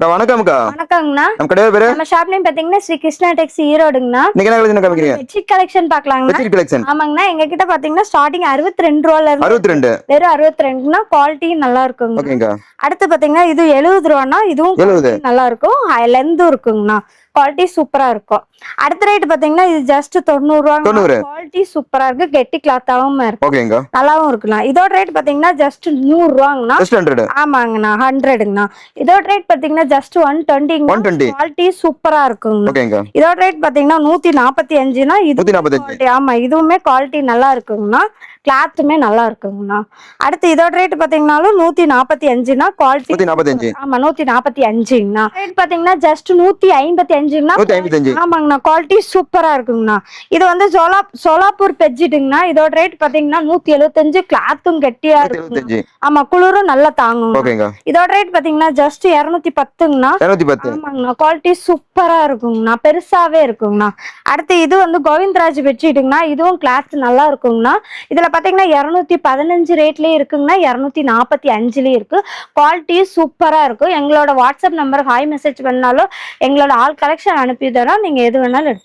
வணக்கம்க்கா. வணக்கங்கண்ணா. நம்ம கடையோட பேரு? நம்ம ஷாப் நேம் பாத்தீங்கன்னா ஸ்ரீ கிருஷ்ணா டெக்ஸ் ஈரோடுங்கண்ணா. நீங்க என்ன கலெக்ஷன் காமிக்கிறீங்க? பெட்ஷீட் கலெக்ஷன் பார்க்கலாங்கண்ணா. Bedsheet collection. ஆமாங்கண்ணா. எங்க கிட்ட பாத்தீங்கன்னா ஸ்டார்டிங் 62 ரூபாயில இருந்து 62. வெறும் 62னா குவாலிட்டி நல்லா இருக்குங்க. ஓகேங்கா. அடுத்து பாத்தீங்கன்னா இது 70 ரூபானா இதுவும் 70 நல்லா இருக்கும். லென்த்தும் இருக்குங்கண்ணா. குவாலிட்டி சூப்பரா இருக்கும். அடுத்த ரேட் பாத்தீங்கன்னா இது ஜஸ்ட் 90 ரூபாய். 90. குவாலிட்டி சூப்பரா இருக்கு. கெட்டி கிளாத்தாவும் இருக்கு. ஓகேங்கா. நல்லாவும் இருக்குண்ணா. இதோட ரேட் பாத்தீங்கன்னா ஜஸ்ட் 100 ரூபாங்கண்ணா. ஜஸ்ட் 100. ஆமாங்கண்ணா 100ங்கண்ணா. இதோட ரேட் பாத்தீங்கன்னா ஜஸ்ட் 120. 120. குவாலிட்டி சூப்பரா இருக்குங்கண்ணா. ஓகேங்கா. இதோட ரேட் பாத்தீங்கன்னா 145னா இது 145. ஆமா இதுவுமே குவாலிட்டி நல்லா இருக்குங்கண்ணா. கிளாத்துமே நல்லா இருக்குங்கண்ணா. அடுத்து இதோட ரேட் பாத்தீங்கன்னாலும் 145னா குவாலிட்டி 145. ஆமா 145ங்கண்ணா. ரேட் பாத்தீங்கன்னா ஜஸ்ட் 155ங்கண்ணா. 155. ஆமாங்கண்ணா குவாலிட்டி சூப்பரா இருக்குங்கண்ணா. இது வந்து சோலாப்பூர் பெட்ஷீட்டுங்கண்ணா. இதோட ரேட் பாத்தீங்கன்னா 175. கிளாத்தும் கெட்டியா இருக்கு. ஆமா குளிரும் நல்லா தாங்குங்க. ஓகேங்கா. இதோட ரேட் பாத்தீங்கன்னா ஜஸ்ட் 210ங்கண்ணா. 210. ஆமாங்கண்ணா குவாலிட்டி சூப்பரா இருக்குங்கண்ணா. பெருசாவே இருக்குங்கண்ணா. அடுத்து இது வந்து கோவிந்தராஜ் பெட்ஷீட்டுங்கண்ணா. இதுவும் கிளாத் நல்லா இருக்குங்கண்ணா. இதுல பாத்தீங்கன்னா 215 ரேட்லயே இருக்குங்கண்ணா. 245லயும் இருக்கு. குவாலிட்டி சூப்பரா இருக்கும். எங்களோட வாட்ஸ்அப் நம்பருக்கு ஹாய் மெசேஜ் பண்ணாலும் எங்களோட ஆல் கலெக்ஷன் அனுப்பி தரோம். நீங்க எது வேணாலும் எடுத்து